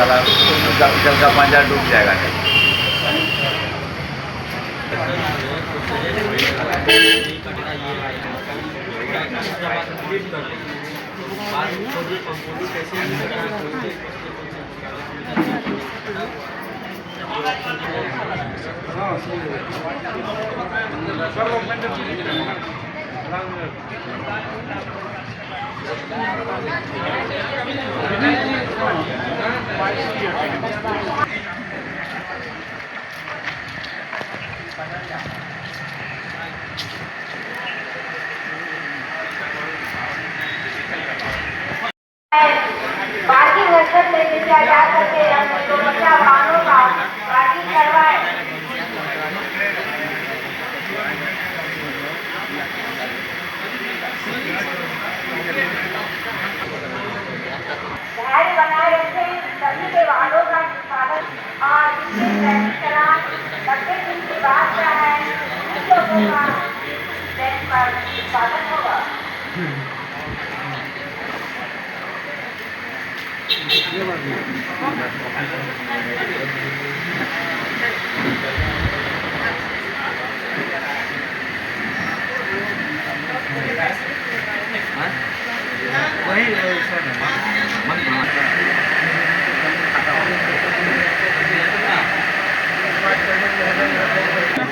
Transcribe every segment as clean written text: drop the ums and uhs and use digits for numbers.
साला जल का पंजा डूब जाएगा। पार्किंग स्थल में भेजा जा सके, तो बच्चा वाहनों का पार्किंग करवाए। धैर्य बनाए रखें, सभी के वाहनों का निष्पादन और जिससे ट्रैफिक चलान 90 दिन के बाद क्या है, उन लोगों का बैंक पर निष्पादन होगा।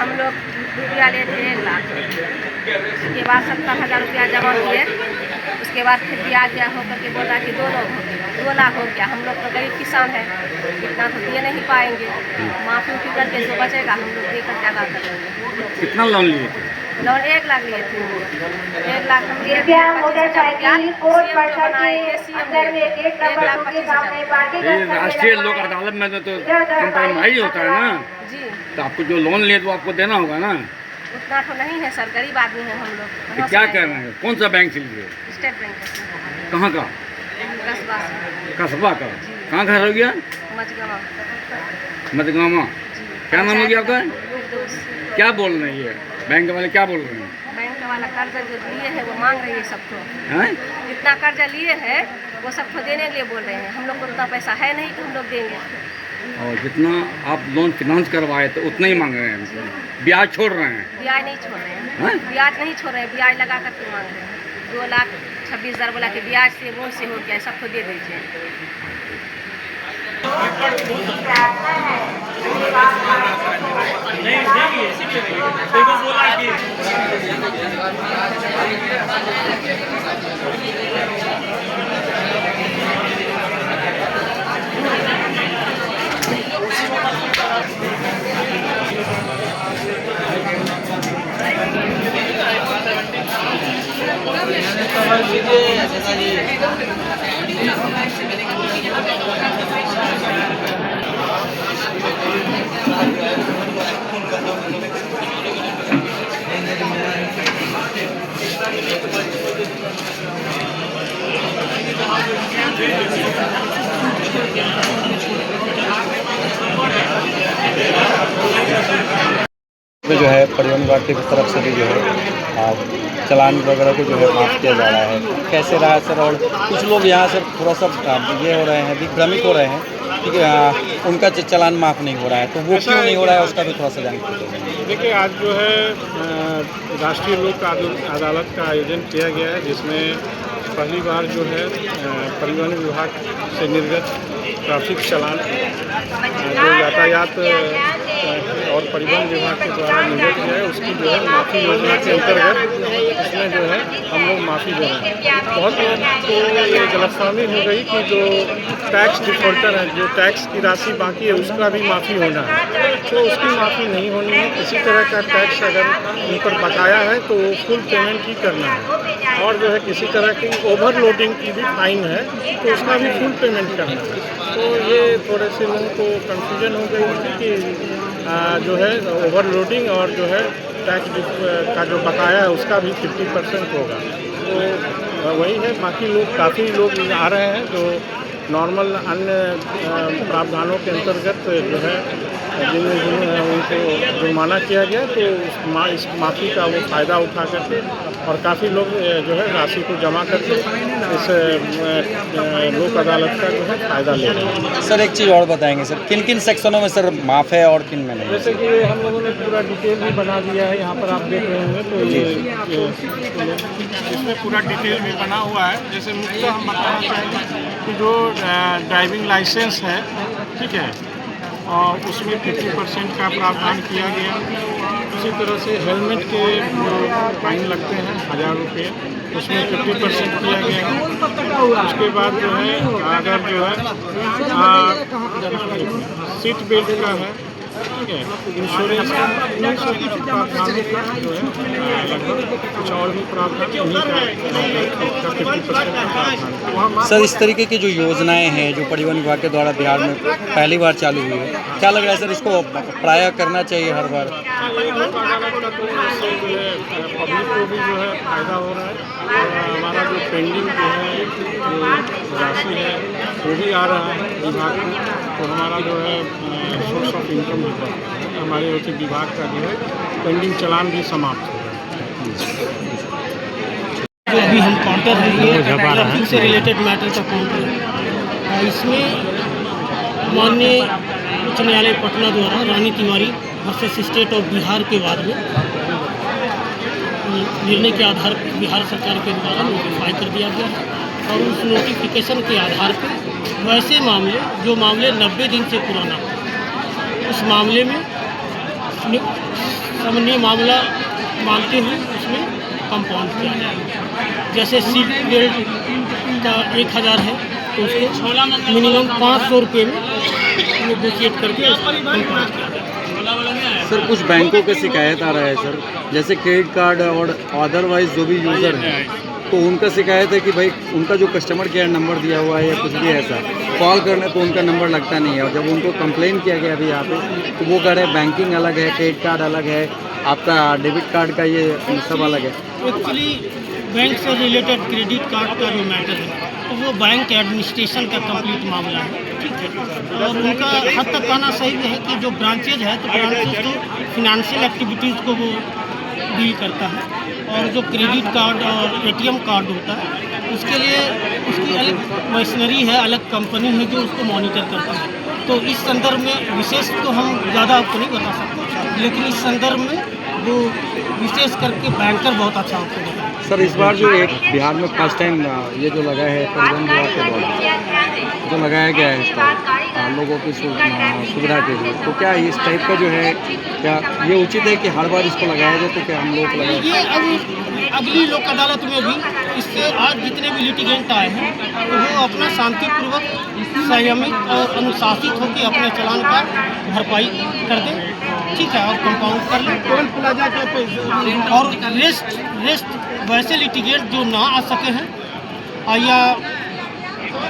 हम लोग रुपया लिए थे 1 लाख, उसके बाद 70,000 रुपया जमा किए। उसके बाद फिर ब्याज होकर के बोला कि 2 लाख हो गया। हम लोग तो गरीब किसान है, इतना तो दे नहीं पाएंगे। माफी उफी करके जो बचेगा हम लोग देकर जमा करेंगे। कितना लोन लिए थे? लोन 1 लाख लिए थे। 1 लाख हम लिए थे। राष्ट्रीय लोक अदालत में तो कंप्रोमाइज होता है ना जी, तो आपको जो लोन लिए तो आपको देना होगा ना। उतना तो नहीं है सर, गरीब आदमी है हम लोग। तो क्या कर रहे हैं? कौन सा बैंक से लिए? स्टेट बैंक से। कहाँ का? कस्बा से। कस्बा का? कहाँ घर हो गया? मजगवा। मधगामा। क्या नाम हो गया आपका? दोस्त। क्या बोल रहे हैं ये बैंक वाले, क्या बोल रहे हैं? बैंक वाला कर्जा जो लिए है वो मांग रही है सबको। हैं? जितना कर्जा लिए है वो सबको देने के लिए बोल रहे हैं। हम लोग को उतना पैसा है नहीं कि हम लोग देंगे। और जितना आप लोन फिनांस करवाए तो उतना ही मांग रहे हैं, ब्याज छोड़ रहे हैं? ब्याज नहीं छोड़ रहे हैं। हैं? ब्याज नहीं छोड़ रहे हैं, ब्याज लगा करके मांग रहे हैं। 2,26,000 बोला कि ब्याज से वो से हो गया, सबको दे दीजिए। जो है परिवहन विभाग की तरफ से भी जो है चालान वगैरह को जो है माफ़ किया जा रहा है। कैसे रहा है सर? और कुछ लोग यहाँ से थोड़ा सा ये हो रहे हैं, विभ्रमित हो रहे हैं कि उनका चालान माफ़ नहीं हो रहा है, तो वो क्यों नहीं हो रहा है उसका भी थोड़ा सा जानकारी दें। देखिए, आज जो है राष्ट्रीय लोक अदालत का आयोजन किया गया है, जिसमें पहली बार जो है परिवहन विभाग से निर्गत ट्रैफिक चालान जो यातायात और परिवहन विभाग के द्वारा निर्गत किया है उसकी जो है माफ़ी योजना के अंतर्गत इसमें जो है हम लोग माफ़ी दे रहे हैं। बहुत लोग को ये गलतफहमी हो गई कि जो टैक्स डिफॉल्टर है, जो टैक्स की राशि बाकी है उसका भी माफ़ी होना है, तो उसकी माफ़ी नहीं होनी है। किसी तरह का टैक्स अगर उन पर बकाया है तो वो फुल पेमेंट ही करना है, और जो है किसी तरह की ओवरलोडिंग की भी फाइन है तो उसका भी फुल पेमेंट करना है। तो ये थोड़े से लोगों को कन्फ्यूजन हो गई थी कि जो है ओवरलोडिंग और जो है टैक्स का जो बकाया है उसका भी 50% होगा। तो वही है, बाकी लोग काफ़ी लोग आ रहे हैं जो नॉर्मल अन्य प्रावधानों के अंतर्गत जो है जिन्होंने है उनको जुर्माना किया गया, तो इस माफ़ी का वो फ़ायदा उठा करके और काफ़ी लोग जो है राशि को जमा करके इस लोक अदालत का जो है फ़ायदा ले रहे हैं। सर एक चीज़ और बताएंगे सर, किन किन सेक्शनों में सर माफ़ है और किन में नहीं? जैसे कि हम लोगों ने पूरा डिटेल भी बना दिया है, यहाँ पर आप देख रहे होंगे तो इसमें पूरा डिटेल भी बना हुआ है। जैसे मुख्य हम बताना चाहेंगे कि जो ड्राइविंग लाइसेंस है, ठीक है, और उसमें 50% का प्रावधान किया गया। उसी तरह से हेलमेट के जो फाइन लगते हैं 1000 रुपये, उसमें 50% किया गया है। उसके बाद जो है अगर जो है सीट बेल्ट का है, ठीक है, इंश्योरेंस का प्रावधान जो है लगभग कुछ और भी प्रावधान उन्हीं का 50% का प्रावधान। सर इस तरीके की जो योजनाएं हैं जो परिवहन विभाग के द्वारा बिहार में पहली बार चालू हुई है, क्या लग रहा है सर इसको प्राय करना चाहिए हर बार? लोक अदालत का तो इससे जो है पब्लिक को भी जो है फ़ायदा हो रहा है, और हमारा जो पेंडिंग जो है जो राशि है वो भी आ रहा है विभाग को, तो हमारा जो है सोर्स ऑफ इनकम भी बढ़ रहा है। हमारे उसी विभाग का जो है पेंडिंग चालान भी समाप्त हो रहा है। जो अभी हम काउंटर है ये ट्रैफिक से रिलेटेड मैटर का काउंटर है। इसमें माननीय उच्च न्यायालय पटना द्वारा Rani Tiwari versus state of Bihar के बाद में निर्णय के आधार पर बिहार सरकार के द्वारा नोटिफाई कर दिया गया है, और उस नोटिफिकेशन के आधार पर वैसे मामले जो मामले 90 दिन से पुराना हो, उस मामले में सामान्य मामला मानते हुए उसमें कंपाउंड किया जाएगा। जैसे सीट बेल्ट का 1000 है तो उसको मिनिमम 500 रुपये में नेगोशिएट करके कंपाउंड किया जाएगा। सर कुछ बैंकों के शिकायत आ रहा है सर, जैसे क्रेडिट कार्ड और अदरवाइज जो भी यूज़र है तो उनका शिकायत है कि भाई उनका जो कस्टमर केयर नंबर दिया हुआ है या कुछ भी ऐसा कॉल करने तो उनका नंबर लगता नहीं है, और जब उनको कंप्लेन किया गया अभी यहाँ पे तो वो कह रहे हैं बैंकिंग अलग है, क्रेडिट कार्ड अलग है, आपका डेबिट कार्ड का ये सब अलग है। एक्चुअली बैंक से रिलेटेड क्रेडिट कार्ड का जो मैटर है तो वो बैंक एडमिनिस्ट्रेशन का कंप्लीट मामला है, ठीक है, और उनका हद तक कहना सही है कि जो ब्रांचेज है तो ब्रांचेज तो फिनेंशियल एक्टिविटीज़ को वो डील करता है, और जो क्रेडिट कार्ड और ATM कार्ड होता है उसके लिए उसकी अलग मशीनरी है, अलग कंपनी है जो उसको मॉनिटर करती है। तो इस संदर्भ में विशेष तो हम ज़्यादा आपको नहीं बता सकते, लेकिन इस संदर्भ में वो विशेष करके बैंकर बहुत अच्छा होता है। सर इस बार जो एक बिहार में फर्स्ट टाइम ये जो लगा है परिवहन विभाग के द्वारा जो लगाया गया है स्टॉल लोगों की सुविधा के लिए, तो क्या इस टाइप का जो है क्या ये उचित है कि हर बार इसको लगाया जाए? तो क्या हम लोग लगाए ये अगली लोक अदालत में भी इससे आज जितने भी लिटिगेंट आए हैं तो वो अपना शांतिपूर्वक संयमित और अनुशासित होकर अपने चालान का भरपाई कर दें, ठीक है, और कंपाउंड कर लें। टोल प्लाजा के और रेस्ट वैसे लिटिगेंट जो ना आ सके हैं या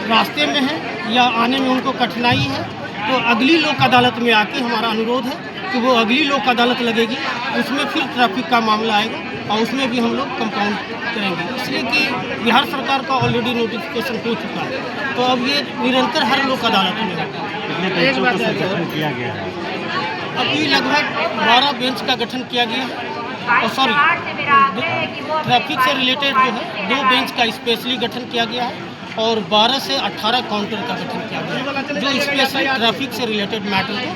रास्ते में हैं या आने में उनको कठिनाई है तो अगली लोक अदालत में आके हमारा अनुरोध है कि वो अगली लोक अदालत लगेगी, उसमें फिर ट्रैफिक का मामला आएगा और उसमें भी हम लोग कंपाउंड करेंगे, इसलिए कि बिहार सरकार का ऑलरेडी नोटिफिकेशन हो चुका है। तो अब ये निरंतर हर लोक अदालत में अभी लगभग 12 बेंच का गठन किया गया है, और सॉरी ट्रैफिक से रिलेटेड जो है 2 बेंच का स्पेशली गठन किया गया है, और 12 से 18 काउंटर का गठन किया गया है जो स्पेशली ट्रैफिक से रिलेटेड मैटर को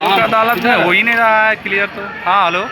लोक अदालत में हो ही नहीं रहा है क्लियर तो। हाँ हेलो।